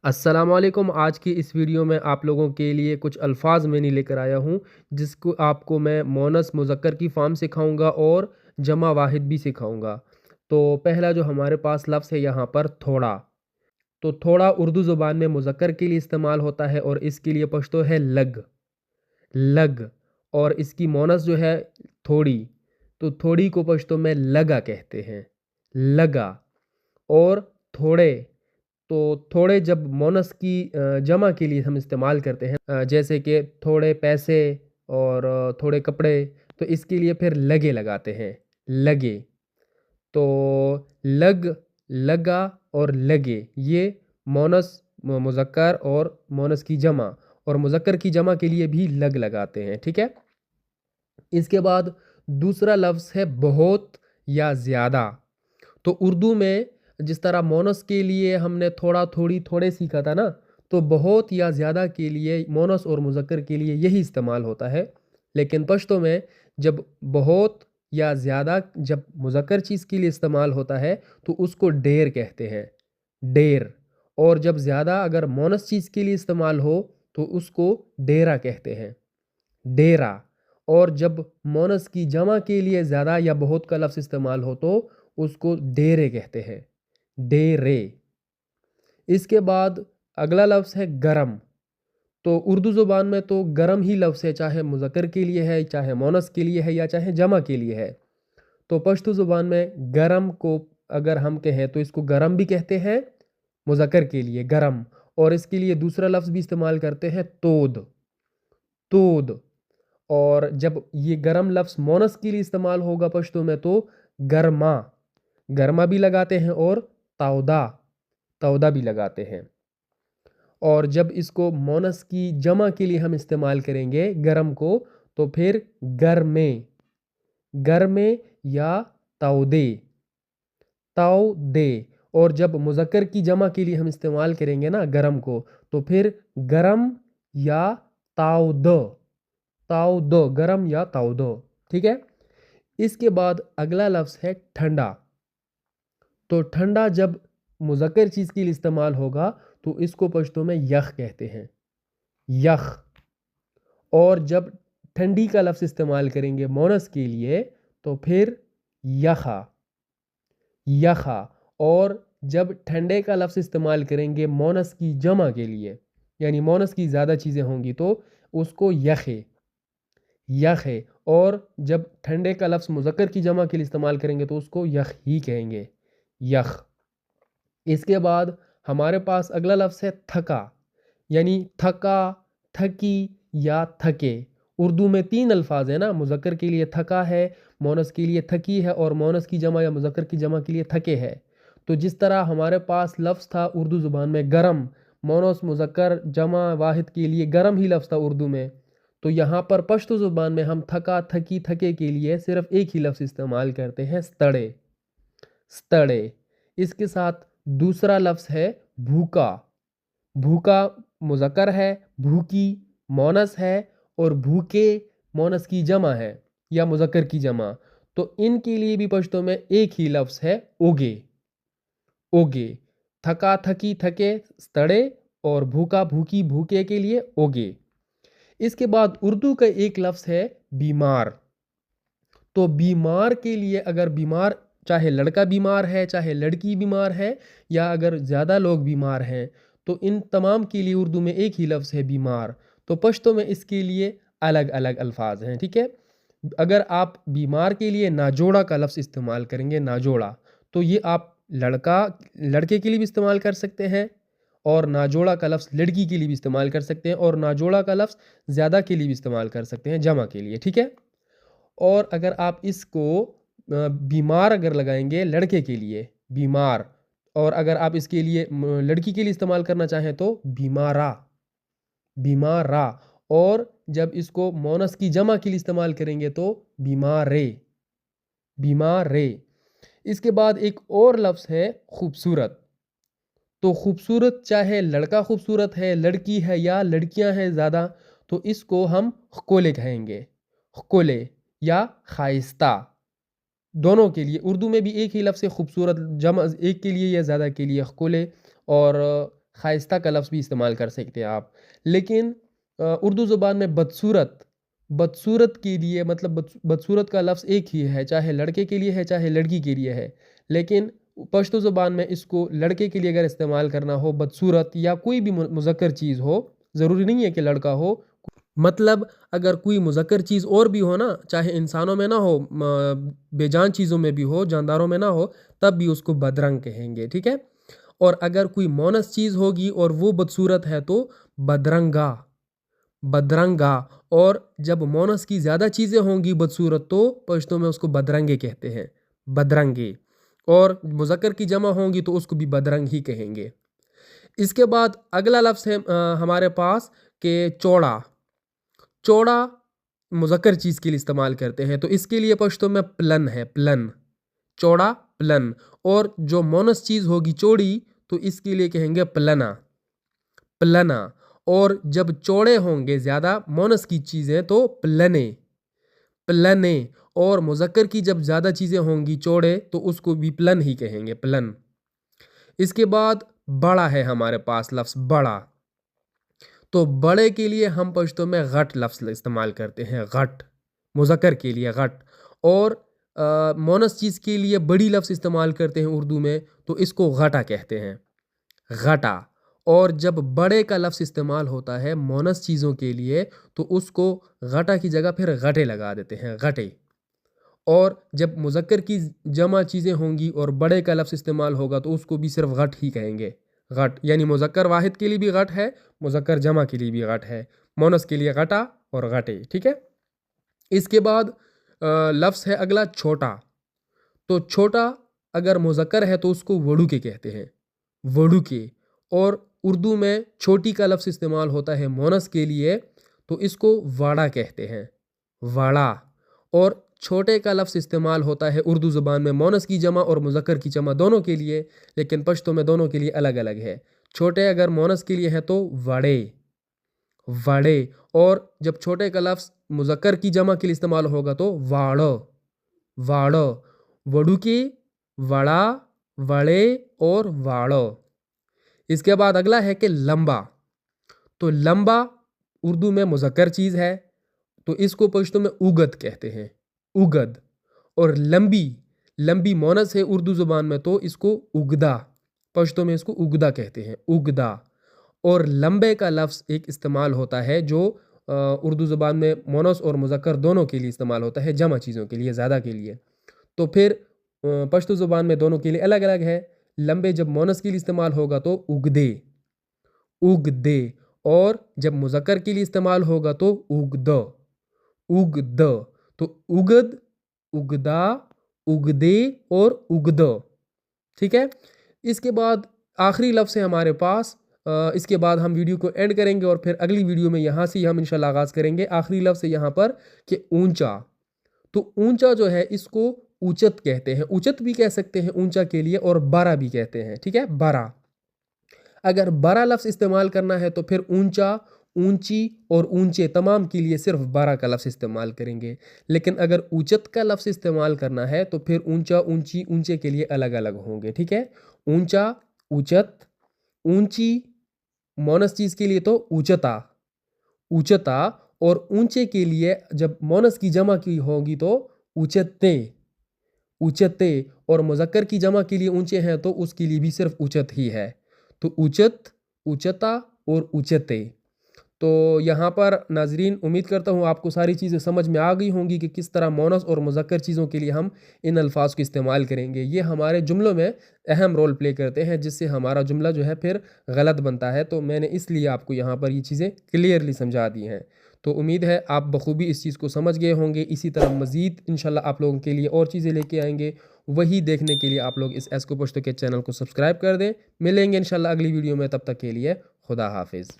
अस्सलामुअलैकुम। आज की इस वीडियो में आप लोगों के लिए कुछ अल्फाज मैंने लेकर आया हूँ, जिसको आपको मैं मोनस मुज़क्कर की फ़ॉर्म सिखाऊंगा और जमा वाहिद भी सिखाऊंगा। तो पहला जो हमारे पास लफ्ज़ है यहाँ पर थोड़ा। तो थोड़ा उर्दू ज़ुबान में मुज़क्कर के लिए इस्तेमाल होता है और इसके लिए पश्तो है लग। लग। और इसकी मोनस जो है थोड़ी। तो थोड़ी को पश्तो में लगा कहते हैं। लगा। और थोड़े। तो थोड़े जब मोनस की जमा के लिए हम इस्तेमाल करते हैं, जैसे कि थोड़े पैसे और थोड़े कपड़े, तो इसके लिए फिर लगे लगाते हैं। लगे। तो लग, लगा और लगे, ये मोनस मुज़क्कर और मोनस की जमा, और मुज़क्कर की जमा के लिए भी लग लगाते हैं। ठीक है। इसके बाद दूसरा लफ्ज़ है बहुत या ज़्यादा। तो उर्दू में जिस तरह मोनस के लिए हमने थोड़ा थोड़ी थोड़े सीखा था ना, तो बहुत या ज़्यादा के लिए मोनस और मुज़क्कर के लिए यही इस्तेमाल होता है। लेकिन पश्तो में जब बहुत या ज़्यादा जब मुज़क्कर चीज़ के लिए इस्तेमाल होता है तो उसको डेर कहते हैं। डेर। और जब ज़्यादा अगर मोनस चीज़ के लिए इस्तेमाल हो तो उसको डेरा कहते हैं। डेरा। और जब मोनस की जमा के लिए ज़्यादा या बहुत का लफ्ज़ इस्तेमाल हो तो उसको डेरे कहते हैं। डेरे। इसके बाद अगला लफ्ज़ है गरम। तो उर्दू ज़ुबान में तो गरम ही लफ्ज़ है, चाहे मुज़क्कर के लिए है, चाहे मोनस के लिए है, या चाहे जमा के लिए है। तो पश्तो ज़ुबान में गरम को अगर हम कहें तो इसको गरम भी कहते हैं, मुज़क्कर के लिए गरम। और इसके लिए दूसरा लफ्ज़ भी इस्तेमाल करते हैं, तोद। तोद। और जब ये गरम लफ्ज़ मोनस के लिए इस्तेमाल होगा पश्तो में तो गरमा। गरमा भी लगाते हैं और तौदा। तौदा भी लगाते हैं। और जब इसको मोनस की जमा के लिए हम इस्तेमाल करेंगे गरम को, तो फिर गरमे। गरमे या तौदे। तौदे। और जब मुज़क्कर की जमा के लिए हम इस्तेमाल करेंगे ना गरम को, तो फिर गरम या ताउद। ताउद। गरम या ताउद। ठीक है। इसके बाद अगला लफ्ज़ है ठंडा। तो ठंडा जब मुज़क्कर चीज़ के लिए इस्तेमाल होगा तो इसको पश्तो में यख कहते हैं। यख। और जब ठंडी का लफ्ज़ इस्तेमाल करेंगे मोनस के लिए तो फिर यखा। यखा। और जब ठंडे का लफ्ज़ इस्तेमाल करेंगे मोनस की जमा के लिए, यानी मोनस की ज़्यादा चीज़ें होंगी, तो उसको यखे। यखे। और जब ठंडे का लफ्ज़ मुज़क्कर की जमा के लिए इस्तेमाल करेंगे तो उसको यख ही कहेंगे। यख। इसके बाद हमारे पास अगला लफ्ज़ है थका। यानी थका, थकी या थके। उर्दू में तीन अल्फाज है ना, मुज़क्कर के लिए थका है, मोनस के लिए थकी है, और मोनस की जमा या मुज़क्कर की जमा के लिए थके है। तो जिस तरह हमारे पास लफ्ज़ था उर्दू ज़ुबान में गरम, मोनस मुज़क्कर जमा वाहिद के लिए गरम ही लफ्ज़ था उर्दू में। तो यहाँ पर पश्तो ज़ुबान में हम थका, थकी, थके के लिए सिर्फ़ एक ही लफ्ज़ इस्तेमाल करते हैं, स्तड़े। स्तड़े। इसके साथ दूसरा लफ्ज़ है भूका। भूका मुज़क्कर है, भूकी मोनस है, और भूके मोनस की जमा है या मुज़क्कर की जमा। तो इनके लिए भी पश्तो में एक ही लफ्ज़ है, ओगे। ओगे। थका, थकी, थके, स्तड़े, और भूका, भूकी, भूके के लिए ओगे। इसके बाद उर्दू का एक लफ्ज़ है बीमार। तो बीमार के लिए अगर बीमार, चाहे लड़का बीमार है चाहे लड़की बीमार है, या अगर ज़्यादा लोग बीमार हैं, तो इन तमाम के लिए उर्दू में एक ही लफ्ज़ है बीमार। तो पश्तो में इसके लिए अलग अलग अल्फाज हैं। ठीक है। अगर आप बीमार के लिए नाजोड़ा का लफ्ज़ इस्तेमाल करेंगे, नाजोड़ा, तो ये आप लड़का लड़के के लिए भी इस्तेमाल कर सकते हैं, और नाजोड़ा का लफ्ज़ लड़की के लिए भी इस्तेमाल कर सकते हैं, और नाजोड़ा का लफ्ज़ ज़्यादा के लिए भी इस्तेमाल कर सकते हैं, जमा के लिए। ठीक है। और अगर आप इसको बीमार अगर लगाएंगे लड़के के लिए बीमार, और अगर आप इसके लिए लड़की के लिए इस्तेमाल करना चाहें तो बीमारा। बीमारा। और जब इसको मोनस की जमा के लिए इस्तेमाल करेंगे तो बीमारे। बीमारे। इसके बाद एक और लफ्ज़ है खूबसूरत। तो खूबसूरत चाहे लड़का खूबसूरत है, लड़की है, या लड़कियां हैं ज़्यादा, तो इसको हम खकोले कहेंगे। खकोले या खाइस्ता। दोनों के लिए उर्दू में भी एक ही लफ्ज़ है खूबसूरत, जमा एक के लिए या ज़्यादा के लिए खकोले, और खाइस्ता का लफ्ज़ भी इस्तेमाल कर सकते हैं आप। लेकिन उर्दू ज़ुबान में बदसूरत, बदसूरत के लिए मतलब बदसूरत का लफ्ज़ एक ही है, चाहे लड़के के लिए है, चाहे लड़की के लिए है। लेकिन पश्तो ज़ुबान में इसको लड़के के लिए अगर इस्तेमाल करना हो बदसूरत या कोई भी मुज़क्कर चीज़ हो, ज़रूरी नहीं है कि लड़का हो, मतलब अगर कोई मुज़क्कर चीज़ और भी हो ना, चाहे इंसानों में ना हो, बेजान चीज़ों में भी हो, जानदारों में ना हो, तब भी उसको बदरंग कहेंगे, ठीक है? और अगर कोई मोनस चीज़ होगी और वो बदसूरत है तो बदरंगा, बदरंगा। और जब मोनस की ज़्यादा चीज़ें होंगी बदसूरत तो पश्तो में उसको बदरंगे कहते हैं, बदरंगे। और मुज़क्कर की जमा होंगी तो उसको भी बदरंग ही कहेंगे। इसके बाद अगला लफ्ज़ है हमारे पास कि चौड़ा। चौड़ा मुज़क्कर चीज़ के लिए इस्तेमाल करते हैं तो इसके लिए पश्तो में प्लन है, प्लन, चौड़ा प्लन। और जो मोनस चीज़ होगी चौड़ी तो इसके लिए कहेंगे प्लना, प्लना। और जब चौड़े होंगे ज़्यादा मोनस की चीज़ें तो प्लने, प्लने। और मुज़क्कर की जब ज़्यादा चीज़ें होंगी चौड़े तो उसको भी प्लन ही कहेंगे, प्लन। इसके बाद बड़ा है हमारे पास लफ्ज़ बड़ा। तो बड़े के लिए हम पश्तो में गट लफ्ज़ इस्तेमाल करते हैं, गट, मुज़क्कर के लिए गट। और मोनस चीज़ के लिए बड़ी लफ्ज़ इस्तेमाल करते हैं उर्दू में तो इसको गटा कहते हैं, गटा। और जब बड़े का लफ्ज़ इस्तेमाल होता है मोनस चीज़ों के लिए तो उसको गटा की जगह फिर गटे लगा देते हैं, गटे। और जब मुज़क्कर की जमा चीज़ें होंगी और बड़े का लफ्ज़ इस्तेमाल होगा तो उसको भी सिर्फ गट ही कहेंगे, गट। यानी मुज़क्कर वाहिद के लिए भी गट है, मुज़क्कर जमा के लिए भी गट है, मोनस के लिए गटा और गटे, ठीक है। इसके बाद लफ्ज़ है अगला छोटा। तो छोटा अगर मुज़क्कर है तो उसको वड़ू के कहते हैं, वड़ू के। और उर्दू में छोटी का लफ्ज़ इस्तेमाल होता है मोनस के लिए तो इसको वाड़ा कहते हैं, वाड़ा। और छोटे का लफ्ज़ इस्तेमाल होता है उर्दू ज़ुबान में मोनस की जमा और मुज़क्कर की जमा दोनों के लिए, लेकिन पश्तो में दोनों के लिए अलग अलग है। छोटे अगर मोनस के लिए है तो वड़े, वड़े। और जब छोटे का लफ्ज़ मुज़क्कर की जमा के लिए इस्तेमाल होगा तो वाड़ो, वाड़ो, वड़ू की, वड़ा, वड़े और वाड़ो। इसके बाद अगला है कि लंबा। तो लंबा उर्दू में मुज़क्कर चीज़ है तो इसको पश्तो में उगद कहते हैं, उगद। और लंबी, लंबी मोनस है उर्दू ज़ुबान में तो इसको उगदा, पश्तो में इसको उगदा कहते हैं, उगदा। और लंबे का लफ्ज़ एक इस्तेमाल होता है जो उर्दू ज़ुबान में मोनस और मुज़क्कर दोनों के लिए इस्तेमाल होता है, जमा चीज़ों के लिए, ज़्यादा के लिए। तो फिर पश्तो ज़ुबान में दोनों के लिए अलग अलग है। लंबे जब मोनस के लिए इस्तेमाल होगा तो उगदे, उगदे। और जब मुज़क्कर के लिए इस्तेमाल होगा तो उगद, उगद। तो उगद, उगदा, उगदे और उगद, ठीक है। इसके बाद आखिरी लफ्ज़ है हमारे पास। इसके बाद हम वीडियो को एंड करेंगे और फिर अगली वीडियो में यहाँ से हम इंशाल्लाह आगाज़ करेंगे। आखिरी लफ्ज़ है यहाँ पर कि ऊंचा। तो ऊंचा जो है इसको ऊचत कहते हैं, ऊचत भी कह सकते हैं ऊंचा के लिए, और बरा भी कहते हैं, ठीक है, बरा। अगर बरा लफ्ज़ इस्तेमाल करना है तो फिर ऊंचा, ऊंची और ऊंचे तमाम के लिए सिर्फ बरा का लफ्ज़ इस्तेमाल करेंगे। लेकिन अगर ऊचत का लफ्ज़ इस्तेमाल करना है तो फिर ऊंचा, ऊंची, ऊंचे के लिए अलग अलग होंगे, ठीक है। ऊंचा, ऊचत, ऊंची मोनस चीज़ के लिए तो ऊचता, ऊचता। और ऊंचे के लिए जब मोनस की जमा की होगी तो ऊचते, ऊचते। और मुज़क्कर की जमा के लिए ऊंचे हैं तो उसके लिए भी सिर्फ ऊचत ही है। तो ऊचत, ऊचता और ऊचते। तो यहाँ पर नाजरीन उम्मीद करता हूँ आपको सारी चीज़ें समझ में आ गई होंगी कि किस तरह मोनस और मुज़क्कर चीज़ों के लिए हम इन अल्फाज को इस्तेमाल करेंगे। ये हमारे जुमलों में अहम रोल प्ले करते हैं जिससे हमारा जुमला जो है फिर गलत बनता है। तो मैंने इसलिए आपको यहाँ पर ये चीज़ें क्लियरली समझा दी हैं। तो उम्मीद है आप बखूबी इस चीज़ को समझ गए होंगे। इसी तरह मज़ीद इंशाल्लाह आप लोगों के लिए और चीज़ें लेके आएंगे। वही देखने के लिए आप लोग इस एस्को पश्तो के चैनल को सब्सक्राइब कर दें। मिलेंगे इंशाल्लाह अगली वीडियो में, तब तक के लिए खुदा हाफिज़।